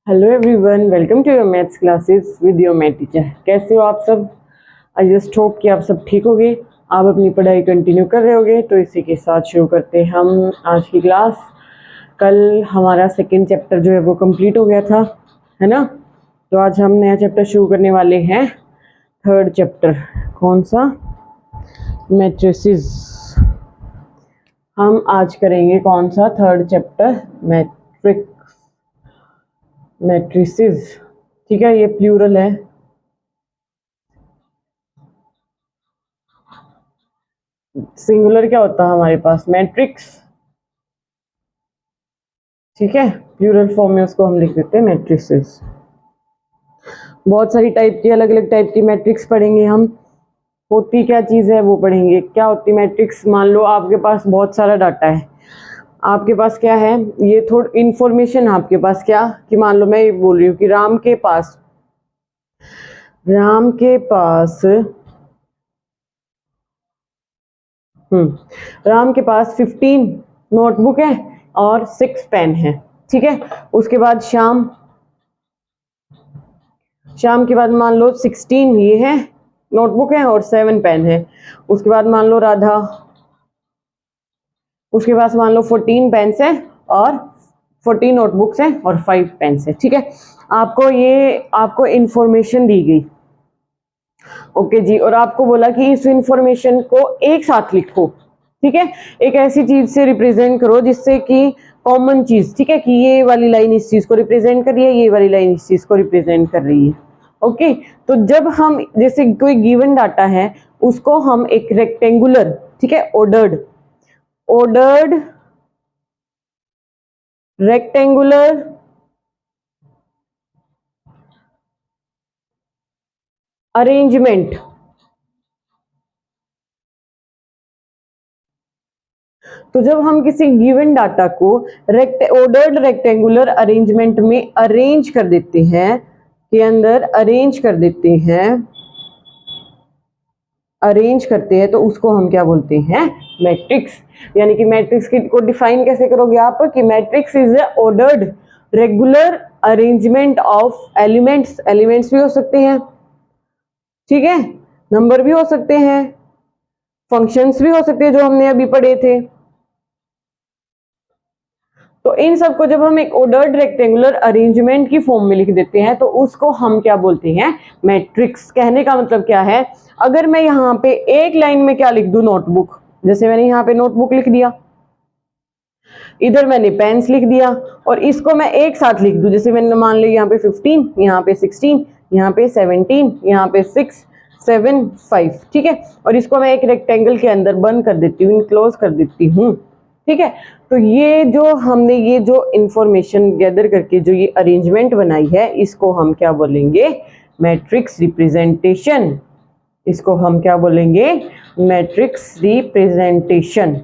Hello everyone, welcome to your maths classes with your math teacher. कैसे हो आप सब? आई जस्ट होप कि आप सब ठीक होगे, आप अपनी पढ़ाई कंटिन्यू कर रहे होगे। तो इसी के साथ शुरू करते हैं हम आज की क्लास। कल हमारा सेकंड चैप्टर जो है वो कंप्लीट हो गया था, है ना। तो आज हम नया चैप्टर शुरू करने वाले हैं, थर्ड चैप्टर। कौन सा? मैट्रिसेस। हम आज करेंगे कौन सा? Third chapter, matrices. ठीक है, ये प्लूरल है। सिंगुलर क्या होता है हमारे पास? मैट्रिक्स। ठीक है, प्लूरल फॉर्म में उसको हम लिख देते हैं मैट्रिसेस। बहुत सारी टाइप की, अलग अलग टाइप की मैट्रिक्स पढ़ेंगे हम। होती क्या चीज़ है वो पढ़ेंगे। क्या होती मैट्रिक्स? मान लो आपके पास बहुत सारा डाटा है। आपके पास क्या है, ये थोड़ी इंफॉर्मेशन आपके पास, क्या कि मान लो मैं ये बोल रही हूँ कि राम के पास राम के पास 15 नोटबुक है और 6 पेन है। ठीक है, उसके बाद शाम के बाद मान लो 16 ये है नोटबुक है और 7 पेन है। उसके बाद मान लो राधा, उसके पास मान लो 14 पेन्स है और 14 नोटबुक्स हैं और 5 पेन्स है। ठीक है, आपको इंफॉर्मेशन दी गई। ओके जी, और आपको बोला कि इस इंफॉर्मेशन को एक साथ लिखो। ठीक है, एक ऐसी चीज से रिप्रेजेंट करो जिससे कि कॉमन चीज, ठीक है, कि ये वाली लाइन इस चीज को रिप्रेजेंट कर रही है, ये वाली लाइन इस चीज को रिप्रेजेंट कर रही है। ओके, तो जब हम जैसे कोई गिवन डाटा है उसको हम एक रेक्टेंगुलर, ठीक है, ऑर्डर्ड रेक्टेंगुलर अरेंजमेंट, तो जब हम किसी गिवन डाटा को ऑर्डर्ड रेक्टेंगुलर अरेंजमेंट में अरेंज कर देते हैं, के अंदर अरेंज करते हैं तो उसको हम क्या बोलते हैं? मैट्रिक्स। यानी कि मैट्रिक्स को डिफाइन कैसे करोगे आप कि matrix is a ordered regular arrangement of elements. Elements भी हो सकते हैं, ठीक है, नंबर भी हो सकते हैं, फंक्शंस भी हो सकते हैं जो हमने अभी पढ़े थे। तो इन सबको जब हम एक ऑर्डर्ड रेक्टेंगुलर अरेंजमेंट की फॉर्म में लिख देते हैं तो उसको हम क्या बोलते हैं? मैट्रिक्स। कहने का मतलब क्या है, अगर मैं यहाँ पे एक लाइन में क्या लिख दूं? नोटबुक। जैसे मैंने यहाँ पे नोटबुक लिख दिया, इधर मैंने पेन्स लिख दिया, और इसको मैं एक साथ लिख दूं, जैसे मैंने मान लिया यहाँ पे 15, यहाँ पे 16, यहाँ पे 17, यहाँ पे 6, 7, 5। ठीक है, और इसको मैं एक रेक्टेंगल के अंदर बंद कर देती हूँ, इनक्लोज कर देती हूँ। ठीक है, तो ये जो हमने ये जो इंफॉर्मेशन गैदर करके जो ये अरेंजमेंट बनाई है, इसको हम क्या बोलेंगे? Matrix representation. इसको हम क्या बोलेंगे? मैट्रिक्स रिप्रेजेंटेशन,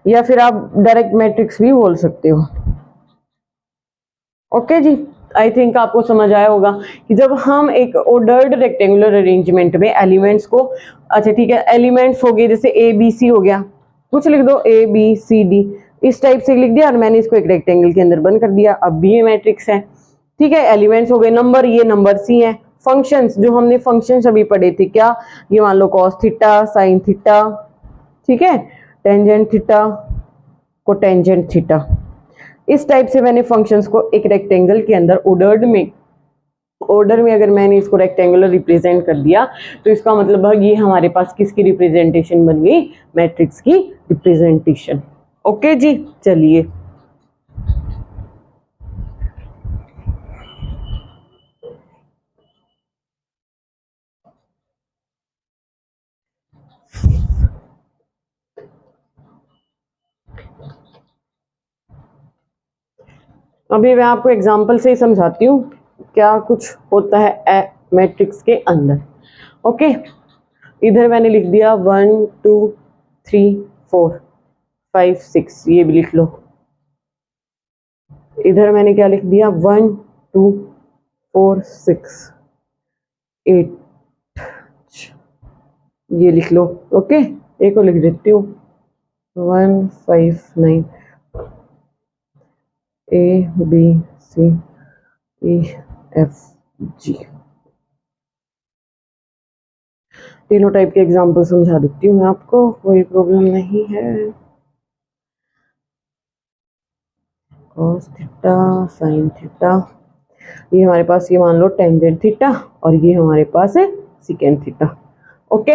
या फिर आप डायरेक्ट मैट्रिक्स भी बोल सकते हो। ओके जी, आई थिंक आपको समझ आया होगा कि जब हम एक ऑर्डर्ड रेक्टेंगुलर अरेंजमेंट में एलिमेंट्स को, अच्छा ठीक है, एलिमेंट्स हो गए, जैसे ए बी सी हो गया, कुछ लिख दो ए बी सी डी, इस टाइप से लिख दिया और मैंने इसको एक रेक्टेंगल के अंदर बंद कर दिया, अब भी ये मैट्रिक्स है। ठीक है, एलिमेंट्स हो गए, नंबर, ये नंबर सी है। फंक्शंस, जो हमने फंक्शंस अभी पढ़े थे, क्या ये मान लो कॉस थीटा, साइन थीटा, ठीक है, टेंजेंट थीटा, कोटेंजेंट थीटा, इस टाइप से मैंने फंक्शंस को एक रेक्टेंगल के अंदर ऑर्डर में अगर मैंने इसको रेक्टेंगुलर रिप्रेजेंट कर दिया तो इसका मतलब है ये हमारे पास किसकी रिप्रेजेंटेशन बन गई? मैट्रिक्स की रिप्रेजेंटेशन। ओके जी, चलिए अभी मैं आपको एग्जांपल से ही समझाती हूँ क्या कुछ होता है मैट्रिक्स के अंदर। ओके, इधर मैंने लिख दिया 1 2 3 4 5 6, ये भी लिख लो। इधर मैंने क्या लिख दिया? 1 2 4 6 8, ये लिख लो। ओके, एक को लिख देती हूँ 1 5 9। ABCDEFG। तीनों टाइप के एग्जाम्पल समझा देती हूँ मैं आपको, कोई प्रॉब्लम नहीं है। cos थीटा sin थीटा, ये हमारे पास ये मान लो टेंजेंट थीटा, और ये हमारे पास है सिकेंड थीटा। ओके,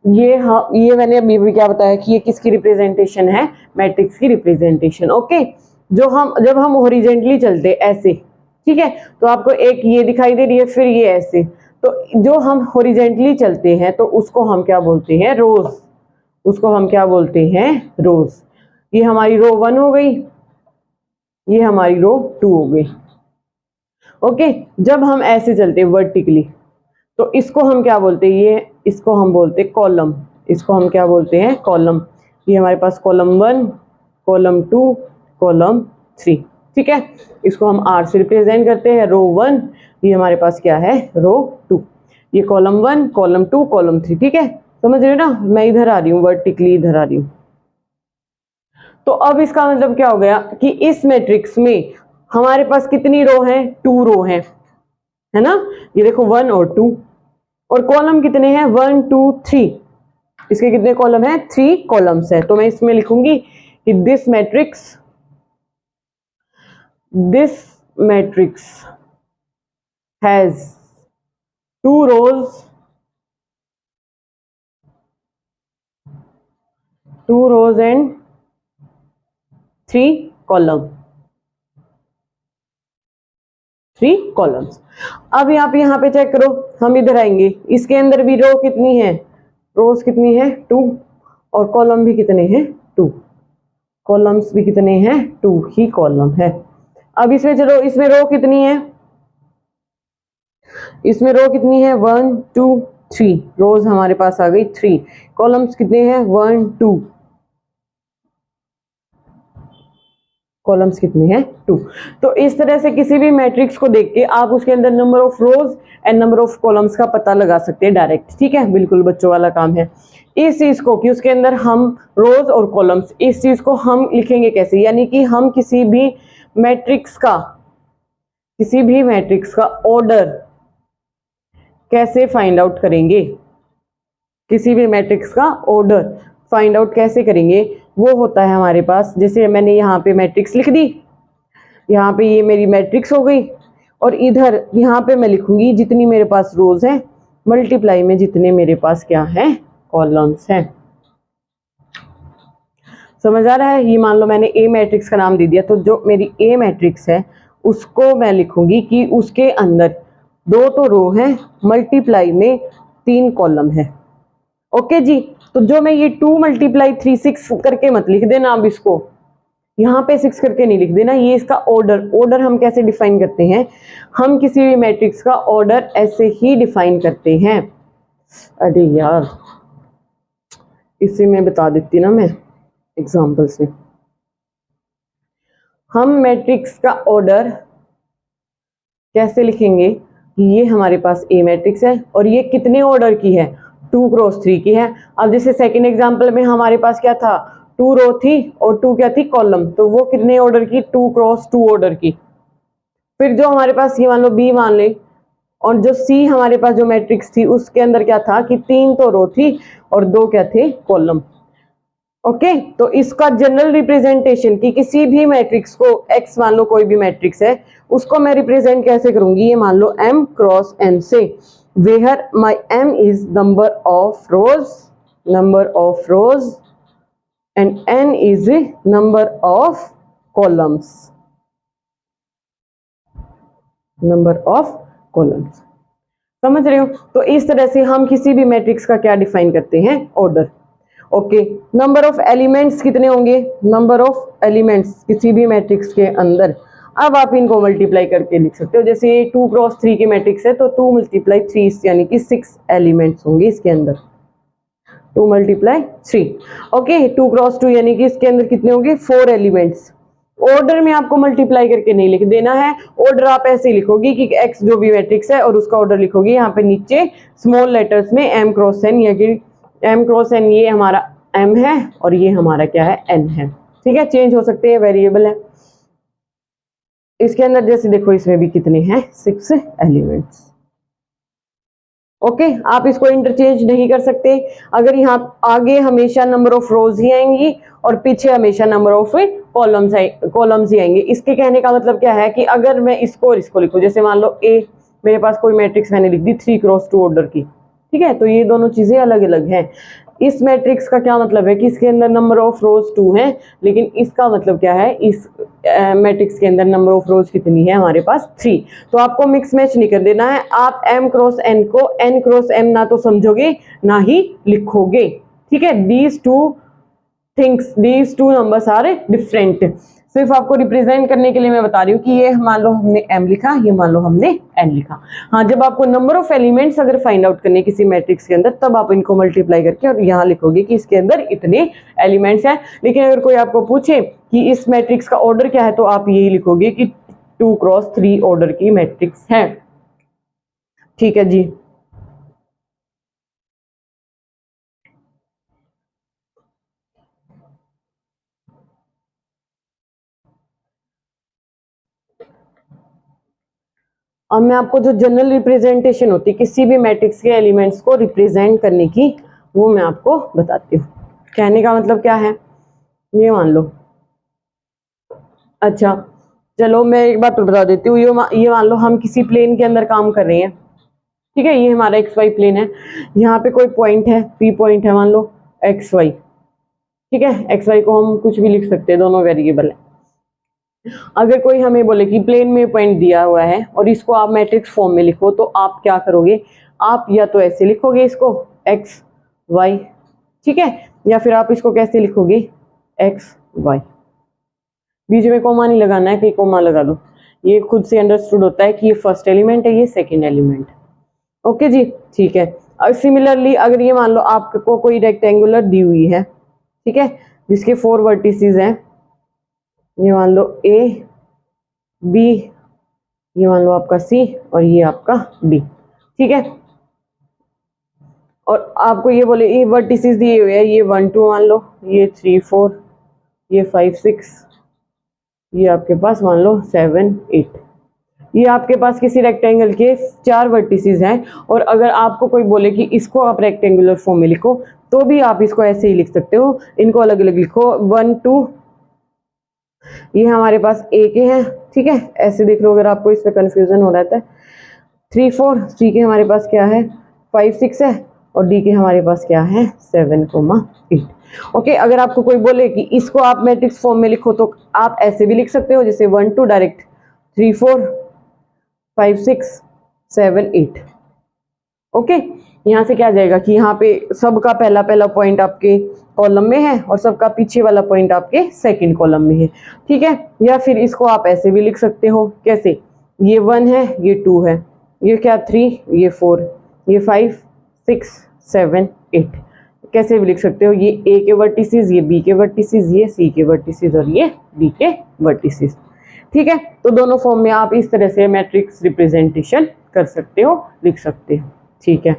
ये मैंने अभी भी क्या बताया कि ये किसकी रिप्रेजेंटेशन है, मैट्रिक्स की रिप्रेजेंटेशन। ओके, जब हम हॉरिजेंटली चलते ऐसे, ठीक है, तो आपको एक ये दिखाई दे रही है, फिर ये ऐसे, तो जो हम हॉरिजेंटली चलते हैं तो उसको हम क्या बोलते हैं, रोज। उसको हम क्या बोलते हैं, रोज। ये हमारी रो 1 हो गई, ये हमारी रो 2 हो गई। ओके, जब हम ऐसे चलते हैं वर्टिकली तो इसको हम क्या बोलते हैं, ये इसको हम बोलते हैं कॉलम। इसको हम क्या बोलते हैं, कॉलम। ये हमारे पास कॉलम 1, कॉलम 2, कॉलम 3, ठीक है। इसको हम R से रिप्रेजेंट करते हैं, रो 1, ये हमारे पास क्या है, रो 2। ये कॉलम 1, कॉलम 2, कॉलम 3, ठीक है, समझ रहे हो ना। मैं इधर आ रही हूँ, वर्टिकली इधर आ रही हूँ। तो अब इसका मतलब क्या हो गया कि इस मैट्रिक्स में हमारे पास कितनी रो हैं, 2 रो हैं, है ना। ये देखो 1 और 2, और कॉलम कितने हैं, 1 2 3। इसके कितने कॉलम हैं, 3 कॉलम्स है। तो मैं इसमें लिखूंगी कि this matrix has 2 rows, 2 rows and 3 column, 3 columns। अब यहाँ पे चेक करो, हम इधर आएंगे, इसके अंदर भी रो कितनी है, रोज कितनी है, 2, और कॉलम भी कितने हैं, 2, कॉलम्स भी कितने हैं, 2 ही कॉलम है। अब इसमें चलो, इसमें रो कितनी है, इसमें रो कितनी है, 1 2 3, रोज हमारे पास आ गई 3, कॉलम्स कितने हैं, 1 2, कॉलम्स कितने हैं, 2। तो इस तरह से किसी भी मैट्रिक्स को देख के आप उसके अंदर number of rows and number of columns का पता लगा सकते हैं डायरेक्ट, ठीक है, बिल्कुल बच्चों वाला काम है। इस चीज को कि उसके अंदर हम रोज और कॉलम्स, इस चीज को हम लिखेंगे कैसे, यानी कि हम किसी भी मैट्रिक्स का ऑर्डर कैसे फाइंड आउट करेंगे, किसी भी मैट्रिक्स का ऑर्डर फाइंड आउट कैसे करेंगे, वो होता है हमारे पास। जैसे मैंने यहाँ पे मैट्रिक्स लिख दी, यहाँ पे ये मेरी मैट्रिक्स हो गई, और इधर यहाँ पे मैं लिखूंगी जितनी मेरे पास रोज हैं मल्टीप्लाई में जितने मेरे पास क्या है, कॉलम्स हैं। समझ आ रहा है। ये मान लो मैंने ए मैट्रिक्स का नाम दे दिया, तो जो मेरी ए मैट्रिक्स है उसको मैं लिखूंगी कि उसके अंदर 2 तो रो है, मल्टीप्लाई में 3 कॉलम है। ओके जी, तो जो मैं ये 2 × 3 6 करके मत लिख देना, अब इसको यहाँ पे 6 करके नहीं लिख देना, ये इसका ऑर्डर हम कैसे डिफाइन करते हैं, हम किसी भी मैट्रिक्स का ऑर्डर ऐसे ही डिफाइन करते हैं। अरे यार, इसे मैं बता देती ना, मैं एग्जांपल से। हम मैट्रिक्स का ऑर्डर कैसे लिखेंगे कि ये हमारे पास ए मैट्रिक्स है और ये कितने ऑर्डर की है, 2 × 3 की है। अब जैसे सेकंड एग्जांपल में हमारे पास क्या था, 2 रो थी और 2 क्या थी, कॉलम, तो वो कितने ऑर्डर की, 2 × 2 ऑर्डर की। फिर जो हमारे पास ये मान लो बी मान ले, और जो सी हमारे पास जो मैट्रिक्स थी उसके अंदर क्या था कि 3 तो रो थी और 2 क्या थे, कॉलम। ओके, तो इसका जनरल रिप्रेजेंटेशन कि किसी भी मैट्रिक्स को एक्स मान लो, कोई भी मैट्रिक्स है, उसको मैं रिप्रेजेंट कैसे करूंगी, ये मान लो m × n से, where my m is number of rows and n is number of columns, समझ रहे हो। तो इस तरह से हम किसी भी मैट्रिक्स का क्या डिफाइन करते हैं, order. Okay, number of elements कितने होंगे, नंबर ऑफ एलिमेंट्स किसी भी मैट्रिक्स के अंदर। अब आप इनको मल्टीप्लाई करके लिख सकते हो, जैसे 2 × 3 की मैट्रिक्स है तो 2 × 3 यानी कि 6 एलिमेंट्स होंगे इसके अंदर, 2 × 3। ओके, 2 × 2 यानी कि इसके अंदर कितने होंगे, 4 एलिमेंट्स। ऑर्डर में आपको मल्टीप्लाई करके नहीं लिख देना है, ऑर्डर आप ऐसे लिखोगी कि एक्स जो भी मैट्रिक्स है और उसका ऑर्डर लिखोगी यहाँ पे नीचे स्मॉल लेटर्स में m × n, या कि m × n ये हमारा m है और ये हमारा क्या है, n है, ठीक है, चेंज हो सकते हैं, वेरिएबल है। इसके अंदर जैसे देखो इसमें भी कितने हैं 6 एलिमेंट्स। ओके, आप इसको इंटरचेंज नहीं कर सकते। अगर यहाँ आगे हमेशा नंबर ऑफ रोज ही आएंगी और पीछे हमेशा नंबर ऑफ कॉलम्स ही आएंगे। इसके कहने का मतलब क्या है कि अगर मैं इसको और इसको लिखूं, जैसे मान लो ए, मेरे पास कोई मैट्रिक्स मैंने लिख दी 3x2 ऑर्डर की, ठीक है, तो ये दोनों चीजें अलग अलग हैं। इस मैट्रिक्स का क्या मतलब है कि इसके अंदर नंबर ऑफ रोज 2 है, लेकिन इसका मतलब क्या है, इस मैट्रिक्स के अंदर नंबर ऑफ रोज कितनी है हमारे पास 3। तो आपको मिक्स मैच नहीं कर देना है। आप m क्रॉस n को n क्रॉस m ना तो समझोगे ना ही लिखोगे, ठीक है। These two numbers are different. सिर्फ आपको रिप्रेजेंट करने के लिए मैं बता रही हूँ कि ये मान लो हमने m लिखा, ये मान लो हमने n लिखा। हाँ, जब आपको नंबर ऑफ एलिमेंट्स अगर फाइंड आउट करने किसी मैट्रिक्स के अंदर, तब आप इनको मल्टीप्लाई करके और यहाँ लिखोगे कि इसके अंदर इतने एलिमेंट्स हैं। लेकिन अगर कोई आपको पूछे कि इस मैट्रिक्स का ऑर्डर क्या है, तो आप यही लिखोगे कि 2x3 ऑर्डर की मैट्रिक्स है, ठीक है जी। अब मैं आपको जो जनरल रिप्रेजेंटेशन होती है किसी भी मैट्रिक्स के एलिमेंट्स को रिप्रेजेंट करने की, वो मैं आपको बताती हूँ। कहने का मतलब क्या है, ये मान लो, अच्छा चलो मैं एक बात तो बता देती हूँ। ये मान लो हम किसी प्लेन के अंदर काम कर रहे हैं, ठीक है, ये हमारा एक्स वाई प्लेन है। यहाँ पे कोई पॉइंट है, पी पॉइंट है, मान लो एक्स वाई, ठीक है। एक्स वाई को हम कुछ भी लिख सकते हैं, दोनों वेरिएबल है। अगर कोई हमें बोले कि प्लेन में पॉइंट दिया हुआ है और इसको आप मैट्रिक्स फॉर्म में लिखो, तो आप क्या करोगे, आप या तो ऐसे लिखोगे इसको एक्स वाई, ठीक है, या फिर आप इसको कैसे लिखोगे एक्स वाई, बीच में कोमा नहीं लगाना है, कहीं कोमा लगा दो। ये खुद से अंडरस्टूड होता है कि ये फर्स्ट एलिमेंट है, ये सेकेंड एलिमेंट, ओके जी, ठीक है। और सिमिलरली अगर ये मान लो आपको कोई रेक्टेंगुलर दी हुई है, ठीक है, जिसके 4 वर्टिसेस हैं, ये मान लो ए बी, ये मान लो आपका सी और ये आपका डी, ठीक है। और आपको ये बोले ये वर्टिसेस दिए हुए हैं, ये 1 2 मान लो, ये 3 4, ये 5 6, ये आपके पास मान लो 7 8। ये आपके पास किसी रेक्टेंगल के 4 वर्टिसेस हैं। और अगर आपको कोई बोले कि इसको आप रेक्टेंगुलर फॉर्म में लिखो, तो भी आप इसको ऐसे ही लिख सकते हो, इनको अलग अलग लिखो। 1 2, ये हमारे पास ए के हैं, ठीक है, ऐसे देख लो अगर आपको इसमें कंफ्यूजन हो रहा है। 3 4, सी के हमारे पास क्या है 5 6 है, और डी के हमारे पास क्या है 7 8। ओके, अगर आपको कोई बोले कि इसको आप मैट्रिक्स फॉर्म में लिखो, तो आप ऐसे भी लिख सकते हो, जैसे 1 2 डायरेक्ट 3 4 5 6 7 8। ओके, यहाँ से क्या जाएगा कि यहाँ पे सबका पहला पहला पॉइंट आपके कॉलम में है और सबका पीछे वाला पॉइंट आपके सेकंड कॉलम में है, ठीक है। या फिर इसको आप ऐसे भी लिख सकते हो, कैसे, ये 1 है, ये 2 है, ये क्या 3, ये 4, ये 5 6 7 8, कैसे भी लिख सकते हो। ये ए के वर्टिसेस, ये बी के वर्टिसेस, ये सी के वर्टिसेस और ये डी के वर्टिसेस, ठीक है। तो दोनों फॉर्म में आप इस तरह से मैट्रिक्स रिप्रेजेंटेशन कर सकते हो, लिख सकते हो, ठीक है।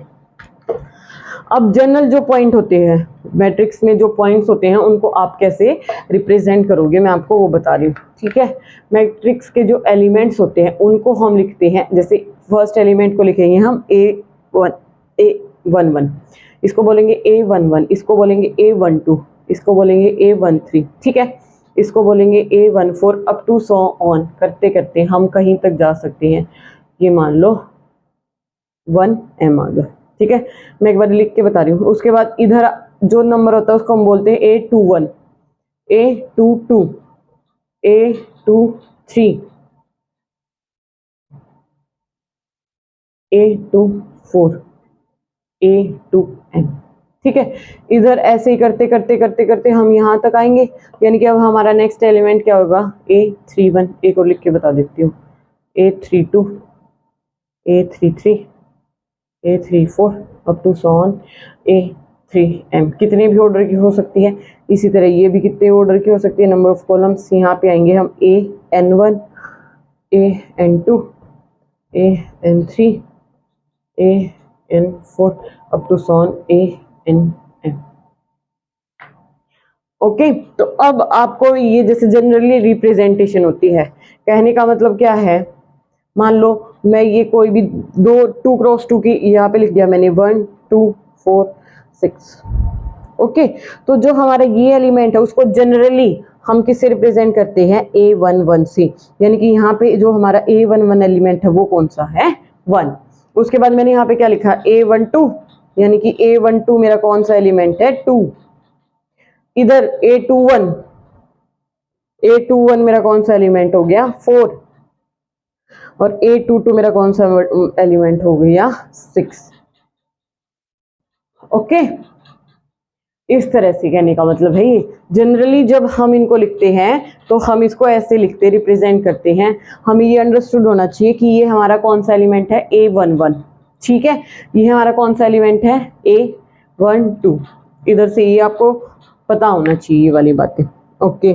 अब जनरल जो पॉइंट होते हैं मैट्रिक्स में, जो पॉइंट्स होते हैं, उनको आप कैसे रिप्रेजेंट करोगे, मैं आपको वो बता रही हूँ, ठीक है। मैट्रिक्स के जो एलिमेंट्स होते हैं उनको हम लिखते हैं, जैसे फर्स्ट एलिमेंट को लिखेंगे हम A11, इसको बोलेंगे A11, इसको बोलेंगे A12, इसको बोलेंगे A13, ठीक है, इसको बोलेंगे A14, up to so on करते करते हम कहीं तक जा सकते हैं। ये मान लो 1m आ गया, ठीक है। मैं एक बार लिख के बता रही हूँ। उसके बाद इधर जो नंबर होता है उसको हम बोलते हैं A21, A22, A23, A24, A2n, ठीक है। इधर ऐसे ही करते करते करते करते हम यहाँ तक आएंगे, यानी कि अब हमारा नेक्स्ट एलिमेंट क्या होगा A31। एक और लिख के बता देती हूँ, A32, A33, A34, up to so on A3m। कितने भी ऑर्डर की हो सकती है, इसी तरह ये भी कितने ऑर्डर की हो सकती है। नंबर ऑफ कॉलम्स यहाँ पे आएंगे हम AN1, AN2, AN3, AN4, up to so on ANm। Okay, तो अब आपको ये जैसे जनरली रिप्रेजेंटेशन होती है, कहने का मतलब क्या है, मान लो मैं ये कोई भी दो 2x2 की यहाँ पे लिख दिया मैंने 1 2 4 6। ओके, तो जो हमारा ये एलिमेंट है उसको जनरली हम किससे रिप्रेजेंट करते हैं, A11 से, यानी कि यहाँ पे जो हमारा A11 एलिमेंट है वो कौन सा है, 1। उसके बाद मैंने यहाँ पे क्या लिखा, A12, यानी कि A12 मेरा कौन सा एलिमेंट है, 2। इधर A21 मेरा कौन सा एलिमेंट हो गया, 4। और A22 मेरा कौन सा एलिमेंट हो गया, 6। ओके, इस तरह से कहने का मतलब है ये जनरली जब हम इनको लिखते हैं तो हम इसको ऐसे लिखते रिप्रेजेंट करते हैं। हमें ये अंडरस्टूड होना चाहिए कि ये हमारा कौन सा एलिमेंट है, A11। ठीक है, ये हमारा कौन सा एलिमेंट है, A12। इधर से ये आपको पता होना चाहिए ये वाली बातें। ओके,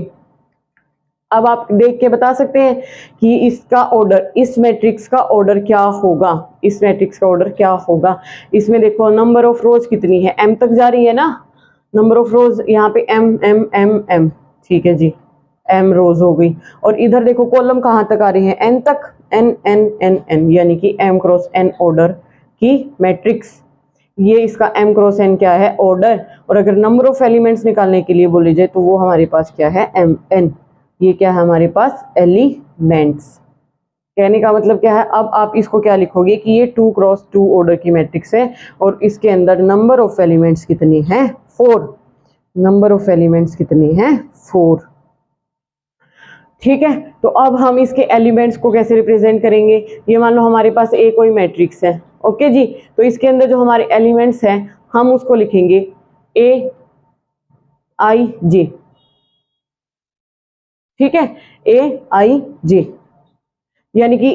अब आप देख के बता सकते हैं कि इसका ऑर्डर, इस मैट्रिक्स का ऑर्डर क्या होगा, इस मैट्रिक्स का ऑर्डर क्या होगा। इसमें देखो नंबर ऑफ रोज कितनी है, m तक जा रही है ना, नंबर ऑफ रोज यहाँ पे m। ठीक है जी, m रोज हो गई। और इधर देखो कॉलम कहाँ तक आ रही है, n तक, n, यानी कि m क्रॉस n ऑर्डर की मैट्रिक्स। ये इसका m क्रॉस n क्या है, ऑर्डर। और अगर नंबर ऑफ एलिमेंट्स निकालने के लिए बोले जाए तो वो हमारे पास क्या है, mn। ये क्या है हमारे पास, एलिमेंट्स। कहने का मतलब क्या है, अब आप इसको क्या लिखोगे कि ये 2x2 ऑर्डर की मैट्रिक्स है और इसके अंदर नंबर ऑफ एलिमेंट्स कितने हैं, 4। नंबर ऑफ एलिमेंट्स कितने हैं, 4। ठीक है, तो अब हम इसके एलिमेंट्स को कैसे रिप्रेजेंट करेंगे, ये मान लो हमारे पास एक कोई मैट्रिक्स है। ओके जी, तो इसके अंदर जो हमारे एलिमेंट्स हैं हम उसको लिखेंगे A I J। ठीक है, AIJ, यानी कि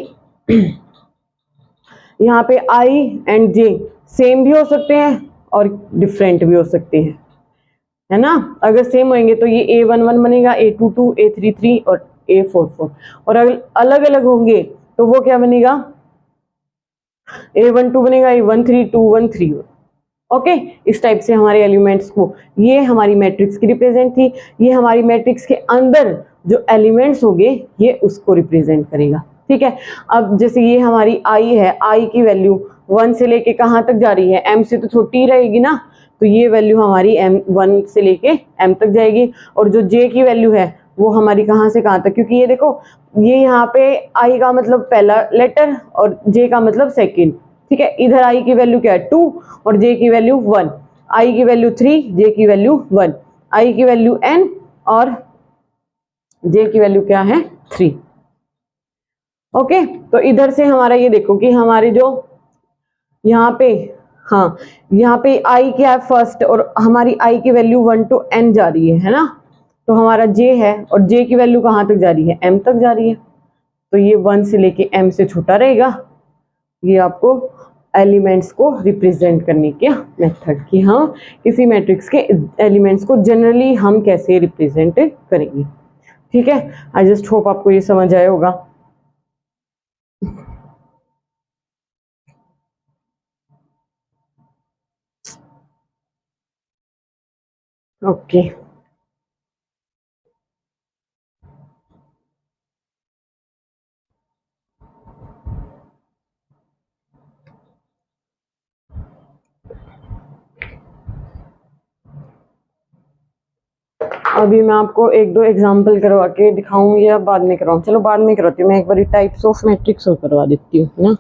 यहाँ पे I एंड J सेम भी हो सकते हैं और डिफरेंट भी हो सकते हैं, है ना। अगर सेम होंगे तो ये A11 बनेगा, A22, A33 और A44। और अगर अलग अलग होंगे तो वो क्या बनेगा, A12 बनेगा, A13, 213। ओके, इस टाइप से हमारे एलिमेंट्स को, ये हमारी मैट्रिक्स की रिप्रेजेंट थी। ये हमारी मैट्रिक्स के अंदर जो एलिमेंट्स होंगे ये उसको रिप्रेजेंट करेगा। ठीक है, अब जैसे ये हमारी आई है, आई की वैल्यू 1 से लेके कहाँ तक जा रही है, m से तो छोटी ही रहेगी ना, तो ये वैल्यू हमारी m1 से लेके m तक जाएगी। और जो j की वैल्यू है वो हमारी कहाँ से कहाँ तक, क्योंकि ये देखो ये यहाँ पे i का मतलब पहला लेटर और j का मतलब सेकेंड। ठीक है, इधर i की वैल्यू क्या है, 2 और j की वैल्यू 1, i की वैल्यू 3, j की वैल्यू 1, i की वैल्यू n और j की वैल्यू क्या है, 3। ओके, तो इधर से हमारा ये देखो कि हमारे जो यहाँ पे, हाँ यहाँ पे i क्या है फर्स्ट, और हमारी i की वैल्यू 1 to n जा रही है ना, तो हमारा j है और j की वैल्यू कहाँ तक जा रही है, m तक जा रही है, तो ये 1 से लेके m से छोटा रहेगा। ये आपको एलिमेंट्स को रिप्रेजेंट करने के मेथड की, हाँ किसी मैट्रिक्स के एलिमेंट्स को जनरली हम कैसे रिप्रेजेंट करेंगे। ठीक है, आई जस्ट होप आपको ये समझ आया होगा। ओके, अभी मैं आपको एक दो एग्जांपल करवा के दिखाऊंगी या बाद में कराऊं, चलो बाद में कराती हूँ, मैं एक बार टाइप्स ऑफ मैट्रिक्स करवा देती हूँ ना।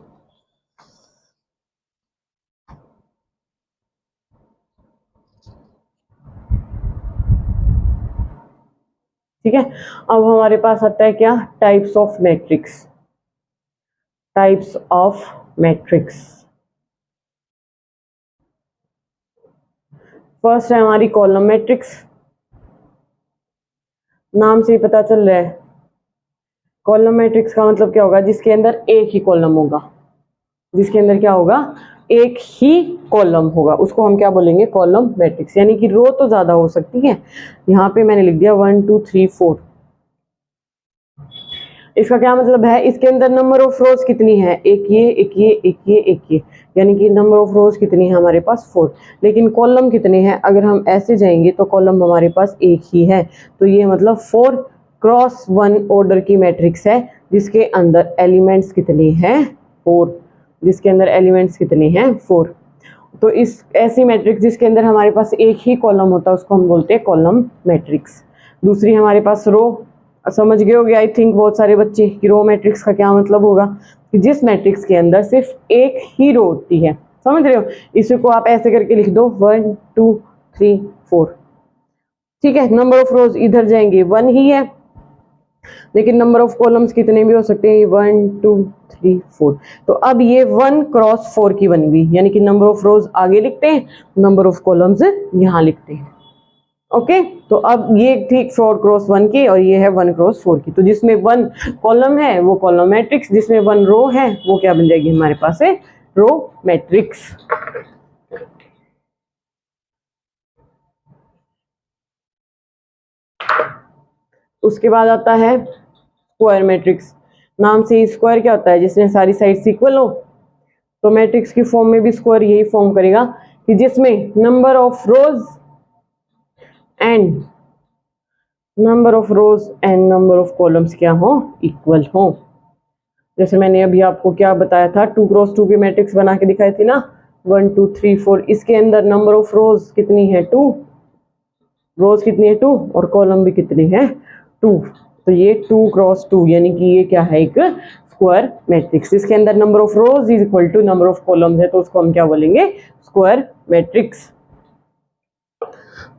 ठीक है, अब हमारे पास आता है क्या, types of matrix. Types of matrix, first है हमारी कॉलम मैट्रिक्स। नाम से ही पता चल रहा है कॉलम मैट्रिक्स का मतलब क्या होगा, जिसके अंदर एक ही कॉलम होगा, जिसके अंदर क्या होगा, एक ही कॉलम होगा, उसको हम क्या बोलेंगे, कॉलम मैट्रिक्स। यानी कि रो तो ज्यादा हो सकती है, यहाँ पे मैंने लिख दिया 1 2 3 4। इसका क्या मतलब है, इसके अंदर नंबर ऑफ रोज कितनी है, एक ये एक ये एक ये एक ये, यानी कि नंबर ऑफ रोज कितनी है हमारे पास 4। लेकिन कॉलम कितने हैं, अगर हम ऐसे जाएंगे तो कॉलम हमारे पास एक ही है, तो ये मतलब 4x1 ऑर्डर की मैट्रिक्स है जिसके अंदर एलिमेंट्स कितने हैं 4, जिसके अंदर एलिमेंट्स कितने हैं 4। तो इस ऐसी मैट्रिक्स जिसके अंदर हमारे पास एक ही कॉलम होता है उसको हम बोलते हैं कॉलम मैट्रिक्स। दूसरी हमारे पास रो, समझ गए होगे आई थिंक बहुत सारे बच्चे कि रो मैट्रिक्स का क्या मतलब होगा, कि जिस मैट्रिक्स के अंदर सिर्फ एक ही रो होती है, समझ रहे हो। इसी को आप ऐसे करके लिख दो 1 2 3 4, ठीक है। नंबर ऑफ रोज इधर जाएंगे 1 ही है, लेकिन नंबर ऑफ कॉलम्स कितने भी हो सकते हैं 1 2 3 4। तो अब ये 1x4 की बन गई, यानी कि नंबर ऑफ रोज आगे लिखते हैं, नंबर ऑफ कॉलम्स यहाँ लिखते हैं। ओके, तो अब ये थी 4x1 की और ये है 1x4 की। तो जिसमें 1 कॉलम है वो कॉलम मैट्रिक्स, जिसमें 1 रो है वो क्या बन जाएगी हमारे पास है रो मैट्रिक्स। उसके बाद आता है स्क्वायर मैट्रिक्स। नाम से स्क्वायर क्या होता है, जिसमें सारी साइड्स इक्वल हो। तो मैट्रिक्स की फॉर्म में भी स्क्वायर यही फॉर्म करेगा कि जिसमें number of rows and number of columns क्या हो इक्वल हो। जैसे मैंने अभी आपको क्या बताया था, 2x2 की मैट्रिक्स बना के दिखाई थी ना, 1 2 3 4। इसके अंदर नंबर ऑफ रोज कितनी है 2, रोज कितनी है 2 और कॉलम भी कितनी है 2। तो ये 2x2 यानी कि ये क्या है एक स्क्वायर मैट्रिक्स, जिसके अंदर number of rows is equal to number of columns है, तो उसको हम क्या बोलेंगे स्क्वायर मैट्रिक्स।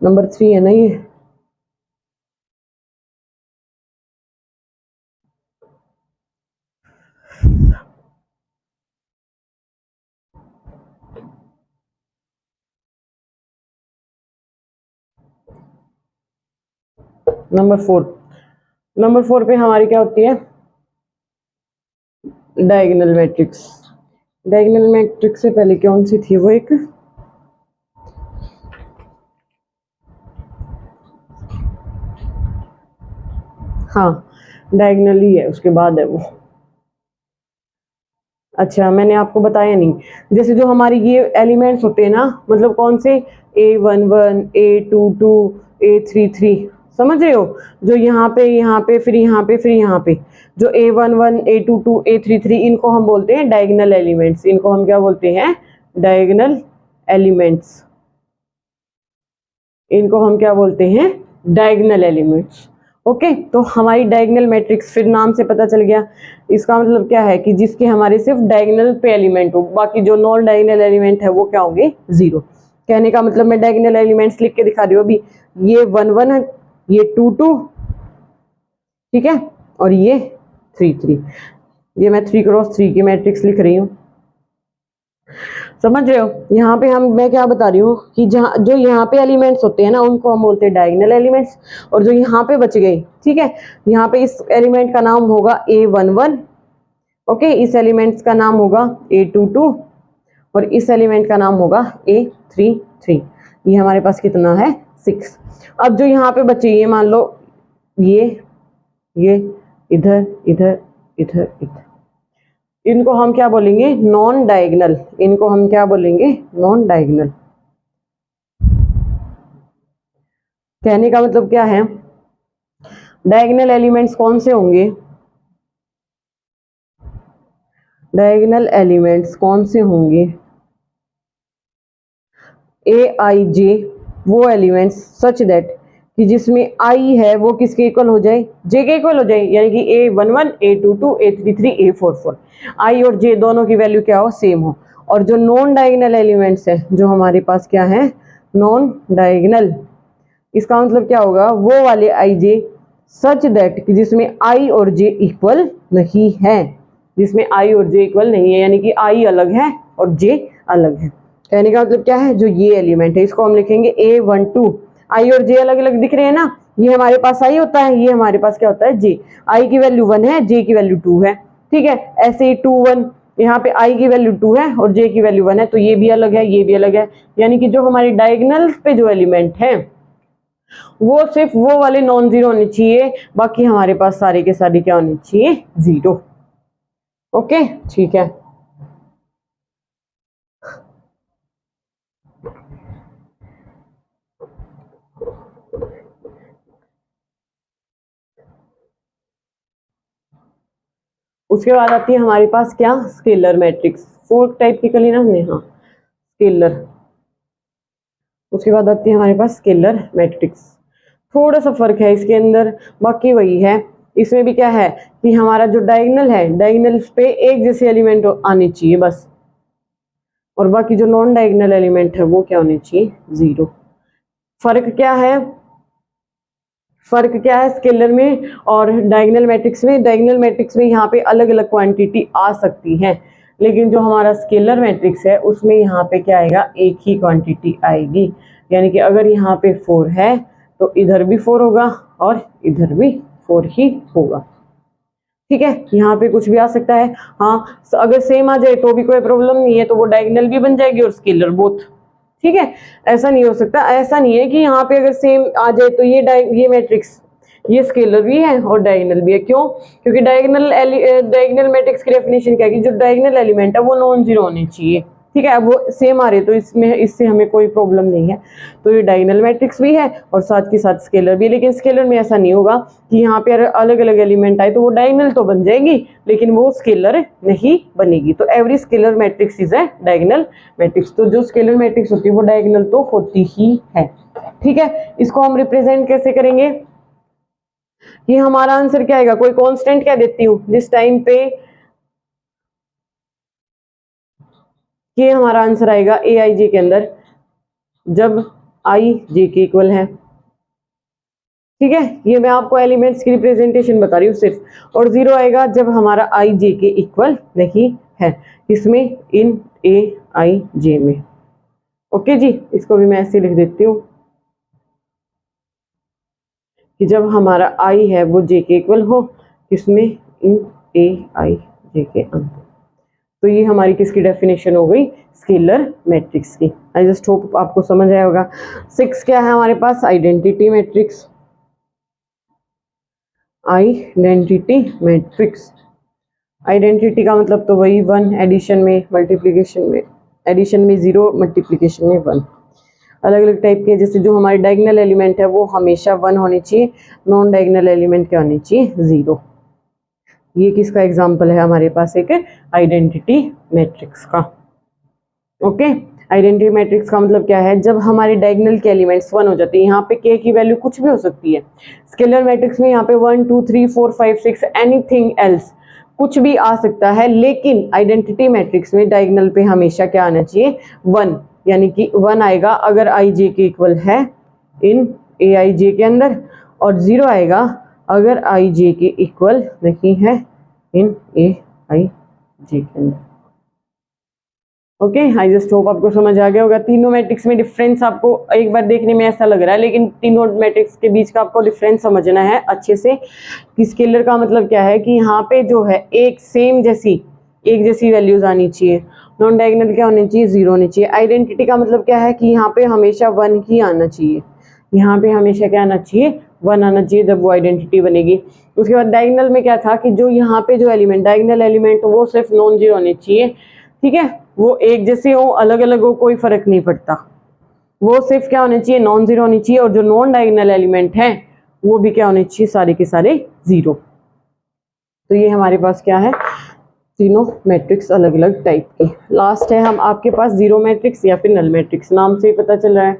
नंबर 3 है ना ये। नंबर 4 पे हमारी क्या होती है डायगोनल मैट्रिक्स। डायगोनल मैट्रिक्स से पहले कौन सी थी वो एक, हाँ डायगोनल ही है, उसके बाद है वो। अच्छा मैंने आपको बताया नहीं, जैसे जो हमारी ये एलिमेंट्स होते हैं ना, मतलब कौन से A11 A22 A33, समझ रहे हो, जो यहाँ पे फिर यहाँ पे फिर यहाँ पे, जो A11 A22 A33 इनको हम बोलते हैं डायगोनल एलिमेंट्स। इनको हम क्या बोलते हैं डायगोनल एलिमेंट्स, इनको हम क्या बोलते हैं डायगोनल एलिमेंट्स। ओके, तो हमारी डायगोनल मैट्रिक्स फिर नाम से पता चल गया, इसका मतलब क्या है कि जिसके हमारे सिर्फ डायगोनल पे एलिमेंट हो, बाकी जो नॉन डायगोनल एलिमेंट है वो क्या होंगे जीरो। कहने का मतलब मैं डायगोनल एलिमेंट्स लिख के दिखा रही हूँ अभी, ये 1 1 है, ये 2 2, ठीक है, और ये 3 3। ये मैं 3x3 की मैट्रिक्स लिख रही हूँ, समझ रहे हो। यहाँ पे मैं क्या बता रही हूँ कि जहाँ जो यहाँ पे एलिमेंट्स होते हैं ना उनको हम बोलते हैं डायगोनल एलिमेंट्स, और जो यहाँ पे बच गए, ठीक है, यहाँ पे इस एलिमेंट का नाम होगा A11, ओके, इस एलिमेंट्स का नाम होगा A22 और इस एलिमेंट का नाम होगा A33। ये हमारे पास कितना है 6। अब जो यहाँ पे बचे ये मान लो ये इधर इधर इधर इधर, इनको हम क्या बोलेंगे नॉन डायगोनल, इनको हम क्या बोलेंगे नॉन डायगोनल। कहने का मतलब क्या है, डायगोनल एलिमेंट्स कौन से होंगे, डायगोनल एलिमेंट्स कौन से होंगे, AIJ वो एलिमेंट्स सच दैट कि जिसमें I है वो किसके इक्वल हो जाए J के इक्वल हो जाए, यानी कि A11 A22 A33 A44 I और J दोनों की वैल्यू क्या हो सेम हो। और जो नॉन डायगोनल एलिमेंट्स है जो हमारे पास क्या है नॉन डायगोनल, इसका मतलब क्या होगा वो वाले IJ सच दैट कि जिसमें I और J इक्वल नहीं है, जिसमें I और J इक्वल नहीं है, यानी कि I अलग है और J अलग है। कहने का मतलब क्या है, जो ये एलिमेंट है इसको हम लिखेंगे A12। I और J अलग अलग दिख रहे हैं ना, ये हमारे पास I होता है, ये हमारे पास क्या होता है J। I की वैल्यू 1 है, J की वैल्यू 2 है, ठीक है। ऐसे ही 2 1, यहाँ पे I की वैल्यू 2 है और J की वैल्यू 1 है, तो ये भी अलग है ये भी अलग है। यानी कि जो हमारी डायगोनल पे जो एलिमेंट है वो सिर्फ वो वाले नॉन जीरो होने चाहिए, बाकी हमारे पास सारे के सारे क्या होने चाहिए, जीरो। ओके ठीक है। उसके बाद आती है हमारे पास क्या, स्केलर मैट्रिक्स। फोर टाइप की कली ना हमने, हाँ स्केलर। उसके बाद आती है हमारे पास स्केलर मैट्रिक्स। थोड़ा सा फर्क है इसके अंदर, बाकी वही है। इसमें भी क्या है कि हमारा जो डायगोनल है, डायगोनल पे एक जैसे एलिमेंट आने चाहिए बस, और बाकी जो नॉन डायगोनल एलिमेंट है वो क्या होने चाहिए, जीरो। फर्क क्या है, फर्क क्या है स्केलर में और डायगोनल मैट्रिक्स में। डायगोनल मैट्रिक्स में यहाँ पे अलग अलग क्वांटिटी आ सकती है, लेकिन जो हमारा स्केलर मैट्रिक्स है उसमें यहाँ पे क्या आएगा, एक ही क्वांटिटी आएगी। यानी कि अगर यहाँ पे 4 है तो इधर भी 4 होगा और इधर भी 4 ही होगा। ठीक है, यहाँ पे कुछ भी आ सकता है। हाँ अगर सेम आ जाए तो भी कोई प्रॉब्लम नहीं है, तो वो डायगोनल भी बन जाएगी और स्केलर बोथ। ठीक है, ऐसा नहीं हो सकता, ऐसा नहीं है कि यहाँ पे अगर सेम आ जाए तो ये मैट्रिक्स ये स्केलर भी है और डायगोनल भी है। क्यों? क्योंकि डायगोनल मैट्रिक्स की डेफिनेशन क्या है कि जो डायगोनल एलिमेंट है वो नॉन जीरो होने चाहिए। ठीक है, अब वो सेम आ रहे तो इसमें इससे हमें कोई प्रॉब्लम नहीं है। तो ये डायगोनल मैट्रिक्स भी है और साथ के साथ स्केलर भी है। लेकिन स्केलर में ऐसा नहीं होगा कि यहाँ पे अलग अलग एलिमेंट आए तो वो डायगोनल तो बन जाएगी लेकिन वो स्केलर नहीं बनेगी। तो every scalar matrix is a diagonal matrix. तो जो स्केलर मैट्रिक्स होती है वो डायगोनल तो होती ही है। ठीक है, इसको हम रिप्रेजेंट कैसे करेंगे, कि हमारा आंसर क्या आएगा, कोई कांस्टेंट क्या देती हूँ जिस टाइम पे कि हमारा आंसर आएगा ए आई जे के अंदर जब आई जे के इक्वल है। ठीक है, ये मैं आपको एलिमेंट्स की रिप्रेजेंटेशन बता रही हूँ सिर्फ, और जीरो आएगा जब हमारा आई जे के इक्वल नहीं है, इसमें इन ए आई जे में। ओके जी, इसको भी मैं ऐसे लिख देती हूँ कि जब हमारा आई है वो जे के इक्वल हो, इसमें इन ए आई जे के अंदर। तो ये हमारी किसकी डेफिनेशन हो गई, स्केलर मैट्रिक्स की। आई जस्ट होप आपको समझ आया होगा। 6 क्या है हमारे पास, identity matrix. Identity matrix, identity का मतलब तो वही 1, एडिशन में मल्टीप्लिकेशन में, एडिशन में 0, मल्टीप्लिकेशन में 1। अलग अलग टाइप के, जैसे जो हमारे डायगोनल एलिमेंट है वो हमेशा 1 होने चाहिए, नॉन डायगोनल एलिमेंट क्या होने चाहिए, 0। ये किसका एग्जाम्पल है हमारे पास, एक आइडेंटिटी मैट्रिक्स का। ओके, आइडेंटिटी मैट्रिक्स का मतलब क्या है, जब हमारे डायगोनल के एलिमेंट्स 1 हो जाते हैं, यहाँ पे के की वैल्यू कुछ भी हो सकती है। स्केलर मैट्रिक्स में यहाँ पे 1 2 3 4 5 6 एनीथिंग एल्स, कुछ भी आ सकता है, लेकिन आइडेंटिटी मैट्रिक्स में डायगोनल पे हमेशा क्या आना चाहिए, 1। यानी कि 1 आएगा अगर आई जे के इक्वल है इन ए आई जे के अंदर, और 0 आएगा अगर आई जे के इक्वल नहीं है इन ए आई जे के अंदर। ओके, आई जस्ट होप आपको समझ आ गया होगा। तीनों मैट्रिक्स में डिफरेंस आपको एक बार देखने में ऐसा लग रहा है, लेकिन तीनों मैट्रिक्स के बीच का आपको डिफरेंस समझना है अच्छे से कि स्केलर का मतलब क्या है, कि यहाँ पे जो है एक सेम जैसी एक जैसी वैल्यूज आनी चाहिए, नॉन डायगोनल क्या होनी चाहिए, 0 होनी चाहिए। आइडेंटिटी का मतलब क्या है कि यहाँ पे हमेशा 1 ही आना चाहिए, यहाँ पे हमेशा क्या आना चाहिए, 1 आना चाहिए, जब वो आइडेंटिटी बनेगी। उसके बाद डायगोनल में क्या था कि जो यहाँ पे जो एलिमेंट डायगोनल एलिमेंट वो सिर्फ नॉन जीरो होने चाहिए। ठीक है, वो एक जैसे हो अलग अलग हो कोई फर्क नहीं पड़ता, वो सिर्फ क्या होने चाहिए, नॉन जीरो होनी चाहिए। और जो नॉन डायगोनल एलिमेंट है वो भी क्या होने चाहिए, सारे के सारे 0। तो ये हमारे पास क्या है, तीनों मैट्रिक्स अलग अलग टाइप की। लास्ट है हम आपके पास जीरो मैट्रिक्स या फिर नल मैट्रिक्स, नाम से ही पता चल रहा है,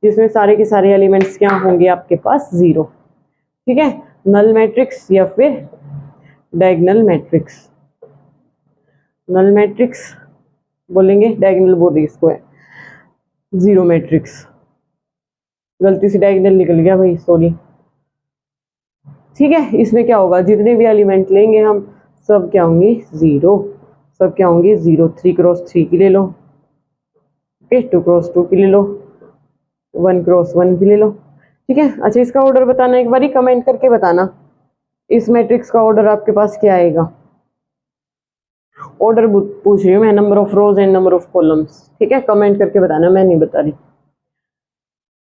जिसमें सारे के सारे एलिमेंट्स क्या होंगे आपके पास, 0। ठीक है, नल मैट्रिक्स या फिर डायगोनल मैट्रिक्स। नल मैट्रिक्स बोलेंगे, डायगोनल बोल रही इसको है, जीरो मैट्रिक्स, गलती से डायगोनल निकल गया भाई, सॉरी। ठीक है, इसमें क्या होगा, जितने भी एलिमेंट लेंगे हम सब क्या होंगे, 0, सब क्या होंगे 0। 3 क्रॉस 3 की ले लो, 2 क्रॉस 2 की ले लो, 1 क्रॉस 1 की ले लो। ठीक है, अच्छा इसका ऑर्डर बताना, एक बार कमेंट करके बताना इस मैट्रिक्स का ऑर्डर आपके पास क्या आएगा। ऑर्डर पूछ रही हूँ मैं, number of rows and number of columns. ठीक है, कमेंट करके बताना, मैं नहीं बता रही।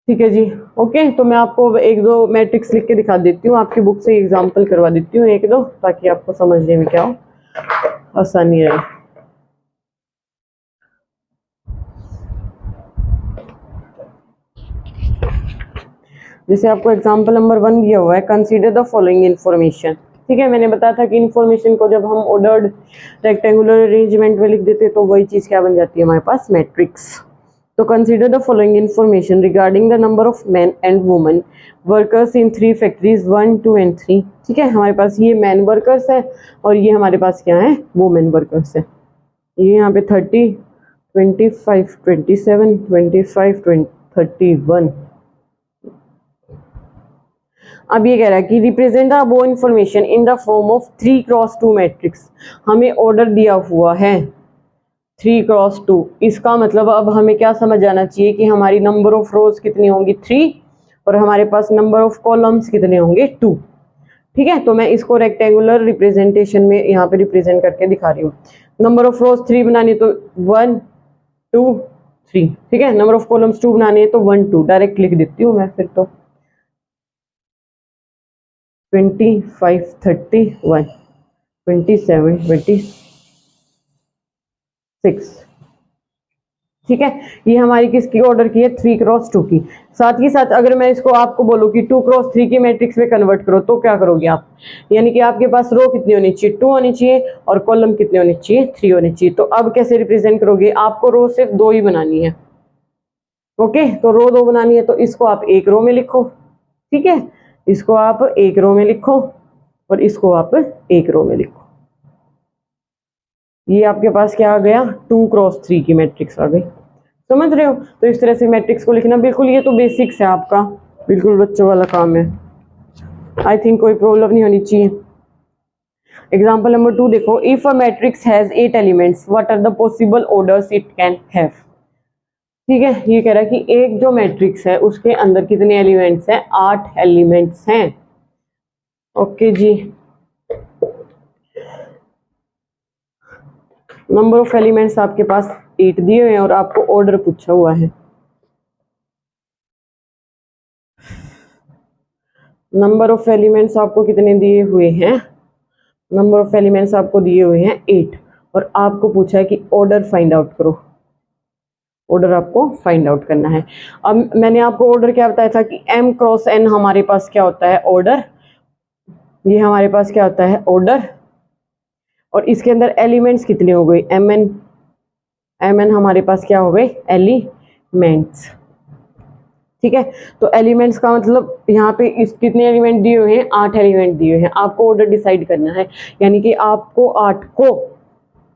ठीक है जी। ओके, तो मैं आपको एक दो मैट्रिक्स लिख के दिखा देती हूँ, आपकी बुक से एग्जांपल करवा देती हूँ एक दो, ताकि आपको समझने में क्या हो, आसानी रहे। जैसे आपको एग्जांपल नंबर 1 दिया हुआ है, कंसीडर द फॉलोइंग इन्फॉर्मेशन। ठीक है, मैंने बताया था कि इन्फॉर्मेशन को जब हम ऑर्डर्ड रेक्टेंगुलर अरेंजमेंट में लिख देते हैं तो वही चीज़ क्या बन जाती है हमारे पास, मैट्रिक्स। तो consider the following information regarding the number of man and women workers in 3 factories 1, 2 and 3। ठीक है, हमारे पास ये मैन वर्कर्स है और ये हमारे पास क्या है, वुमेन वर्कर्स है। ये यहाँ पे 30, 25, 27, 25, 31। अब ये कह रहा है कि represent the above information in the form of 3x2 matrix. हमें ऑर्डर दिया हुआ है 3x2। इसका मतलब अब हमें क्या समझ आना चाहिए कि हमारी नंबर ऑफ रोज कितनी होंगी, 3, और हमारे पास नंबर ऑफ कॉलम्स कितने होंगे, 2। ठीक है, तो मैं इसको रेक्टेंगुलर रिप्रेजेंटेशन में यहाँ पे रिप्रेजेंट करके दिखा रही हूँ। नंबर ऑफ रोज 3 बनानी है तो 1, 2, 3। ठीक है, नंबर ऑफ कॉलम्स 2 बनानी है तो 1, 2 डायरेक्ट लिख देती हूँ मैं फिर तो 25, 31, 27, 26। ठीक है, ये हमारी किसकी ऑर्डर की है, 3x2 की। साथ ही साथ अगर मैं इसको आपको बोलूँ कि 2x3 की मैट्रिक्स में कन्वर्ट करो तो क्या करोगे आप, यानी कि आपके पास रो कितनी होनी चाहिए, 2 होनी चाहिए, और कॉलम कितने होने चाहिए, 3 होने चाहिए। तो अब कैसे रिप्रेजेंट करोगे, आपको रो सिर्फ 2 ही बनानी है। ओके, तो रो 2 बनानी है तो इसको आप एक रो में लिखो। ठीक है, इसको आप एक रो में लिखो और इसको आप एक रो में लिखो। ये आपके पास क्या आ गया, 2x3 की मैट्रिक्स आ गई। समझ रहे हो, तो इस तरह से मैट्रिक्स को लिखना, बिल्कुल ये तो बेसिक्स है आपका, बिल्कुल बच्चों वाला काम है। आई थिंक कोई प्रॉब्लम नहीं होनी चाहिए। एग्जाम्पल नंबर 2 देखो, if a matrix has 8 elements what are the possible orders it can have. ठीक है, ये कह रहा है कि एक जो मैट्रिक्स है उसके अंदर कितने एलिमेंट्स हैं, 8 एलिमेंट्स हैं। ओके जी, नंबर ऑफ एलिमेंट्स आपके पास 8 दिए हुए हैं और आपको ऑर्डर पूछा हुआ है। नंबर ऑफ एलिमेंट्स आपको कितने दिए हुए हैं, नंबर ऑफ एलिमेंट्स आपको दिए हुए हैं 8, और आपको पूछा है कि ऑर्डर फाइंड आउट करो। ऑर्डर आपको फाइंड आउट करना है। अब मैंने आपको ऑर्डर क्या बताया था कि m क्रॉस n हमारे पास क्या होता है, ऑर्डर। ये हमारे पास क्या होता है, ऑर्डर, और इसके अंदर एलिमेंट्स कितने हो गए, mn हमारे पास क्या हो गए, एलिमेंट्स। ठीक है, तो एलिमेंट्स का मतलब यहाँ पे इस कितने एलिमेंट दिए हुए हैं, 8 एलिमेंट दिए हुए हैं। आपको ऑर्डर डिसाइड करना है, यानी कि आपको 8 को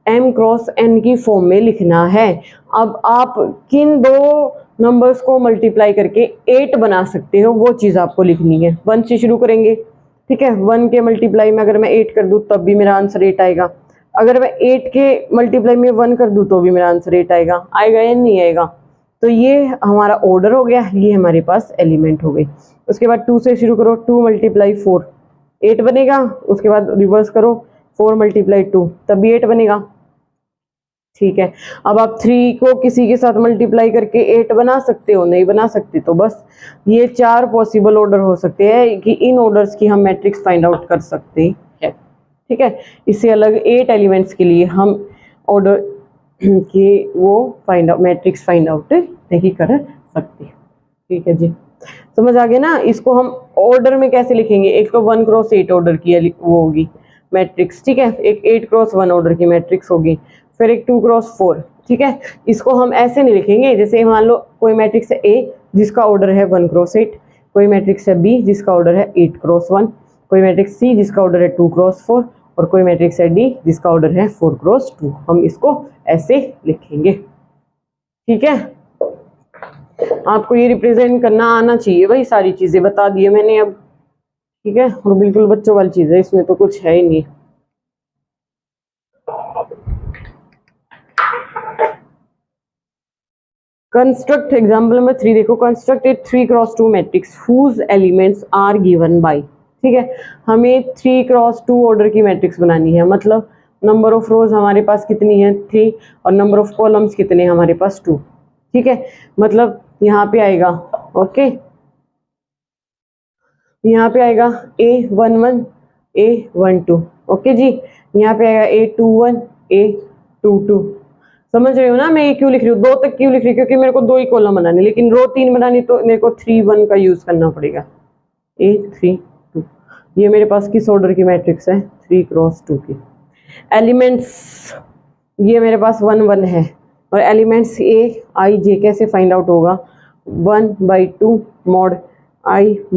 m क्रॉस n की फॉर्म में लिखना है। अब आप किन दो नंबर्स को मल्टीप्लाई करके 8 बना सकते हो वो चीज़ आपको लिखनी है। 1 से शुरू करेंगे। ठीक है, 1 के मल्टीप्लाई में अगर मैं 8 कर दूँ तब भी मेरा आंसर 8 आएगा। अगर मैं 8 के मल्टीप्लाई में 1 कर दूँ तो भी मेरा आंसर 8 आएगा। आएगा या नहीं आएगा। तो ये हमारा ऑर्डर हो गया, ये हमारे पास एलिमेंट हो गई। उसके बाद 2 से शुरू करो, 2 × 4 8 बनेगा। उसके बाद रिवर्स करो, 4 × 2 तब भी 8 बनेगा। ठीक है, अब आप 3 को किसी के साथ मल्टीप्लाई करके 8 बना सकते हो, नहीं बना सकते। तो बस ये 4 पॉसिबल ऑर्डर हो सकते हैं कि इन ऑर्डर्स की हम मैट्रिक्स फाइंड आउट कर सकते हैं। ठीक है, इससे अलग 8 एलिमेंट्स के लिए हम ऑर्डर कि वो find out matrix find out नहीं कर सकते। ठीक है जी, समझ आ गया ना। इसको हम ऑर्डर में कैसे लिखेंगे, एक तो 1 क्रॉस 8 ऑर्डर की वो होगी मैट्रिक्स। ठीक है, एक 8 क्रॉस 1 ऑर्डर की मैट्रिक्स होगी, फिर एक 2 क्रॉस 4। ठीक है, इसको हम ऐसे नहीं लिखेंगे, जैसे मान लो कोई मैट्रिक्स है ए जिसका ऑर्डर है 1 क्रॉस 8, कोई मैट्रिक्स है बी जिसका ऑर्डर है 8 क्रॉस 1, कोई मैट्रिक्स सी जिसका ऑर्डर है 2 क्रॉस 4, और कोई मैट्रिक्स है डी जिसका ऑर्डर है 4 क्रॉस 2। हम इसको ऐसे लिखेंगे। ठीक है, आपको ये रिप्रेजेंट करना आना चाहिए, भाई सारी चीजें बता दी है मैंने अब। ठीक है, और बिल्कुल बच्चों वाली चीज है, इसमें तो कुछ है ही नहीं। कंस्ट्रक्ट एग्जाम्पल नंबर 3 देखो, construct a 3x2 matrix whose elements are given by. ठीक है, हमें 3x2 ऑर्डर की मैट्रिक्स बनानी है, मतलब नंबर ऑफ रोज हमारे पास कितनी है 3, और नंबर ऑफ कॉलम्स कितने हमारे पास 2। ठीक है, मतलब यहाँ पे आएगा ओके, यहाँ पे आएगा A11 A12, ओके जी। यहाँ पे आएगा A21 A22। समझ रहे हो ना मैं ये क्यों लिख रही हूँ, 2 तक क्यों लिख रही हूँ, क्योंकि मेरे को 2 ही कॉलम बनाने, लेकिन रो 3 बनानी तो मेरे को 3 1 का यूज करना पड़ेगा। A32, ये मेरे पास किस ऑर्डर की मैट्रिक्स है, 3 क्रॉस 2 की। एलिमेंट्स ये मेरे पास 1 1 है, और एलिमेंट्स ए आई जे कैसे फाइंड आउट होगा, 1/2 मॉड I -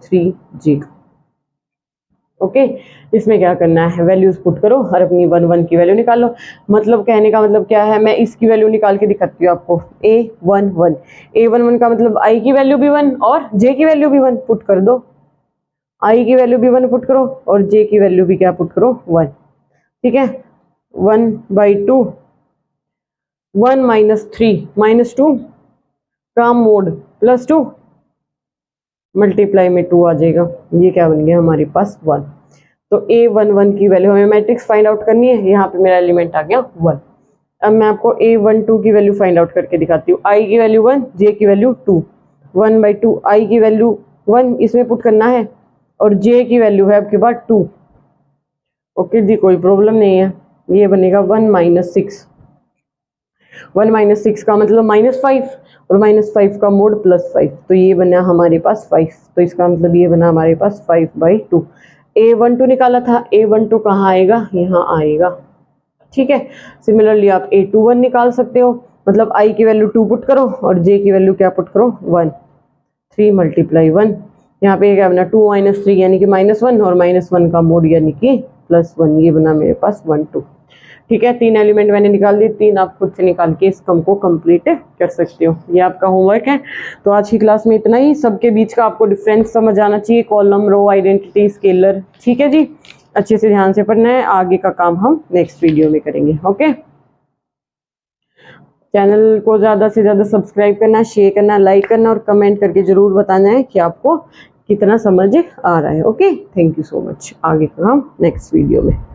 3G। ओके, इसमें क्या करना है, वैल्यूज पुट करो और अपनी 1 1 की वैल्यू निकालो। मतलब कहने का मतलब क्या है, मैं इसकी वैल्यू निकाल के दिखाती हूँ आपको। A11 का मतलब I की वैल्यू भी 1 और J की वैल्यू भी 1 पुट कर दो। I की वैल्यू भी 1 पुट करो और J की वैल्यू भी क्या पुट करो, 1। ठीक है, 1/2 1 - 3 - 2 का मोड +2 मल्टीप्लाई में 2 आ जाएगा, ये क्या बन गया हमारे पास 1। तो A11 की वैल्यू हमें मैट्रिक्स फाइंड आउट करनी है, यहाँ पे मेरा एलिमेंट आ गया 1। अब मैं आपको A12 की वैल्यू फाइंड आउट करके दिखाती हूँ। I की वैल्यू 1, J की वैल्यू 2। 1/2 I की वैल्यू 1 इसमें पुट करना है और J की वैल्यू है आपके पास 2। ओके जी, कोई प्रॉब्लम नहीं है। ये बनेगा 1 - 6। 1 - 6 का मतलब -5 और -5 का मोड +5, तो ये बना हमारे पास 5। तो इसका मतलब ये बना हमारे पास 5/2। A12 निकाला था, A12 कहाँ आएगा, यहाँ आएगा। ठीक है, सिमिलरली आप A21 निकाल सकते हो, मतलब I की वैल्यू 2 पुट करो और J की वैल्यू क्या पुट करो, 1। 3 × 1, यहाँ पे क्या बना 2 - 3 यानी कि -1 और -1 का मोड यानी कि +1, ये बना मेरे पास 1 2। ठीक है, 3 एलिमेंट मैंने निकाल दिए, 3 आप खुद से निकाल के इस कम को कंप्लीट कर सकते हो। ये आपका होमवर्क है। तो आज की क्लास में इतना ही। सबके बीच का आपको डिफरेंस समझ आना चाहिए, कॉलम, रो, आइडेंटिटी, स्केलर। ठीक है जी, अच्छे से ध्यान से पढ़ना है, आगे का काम हम नेक्स्ट वीडियो में करेंगे। ओके, चैनल को ज़्यादा से ज़्यादा सब्सक्राइब करना, शेयर करना, लाइक करना और कमेंट करके ज़रूर बताना है कि आपको कितना समझ आ रहा है। Okay, thank you so much. आगे का हम नेक्स्ट वीडियो में।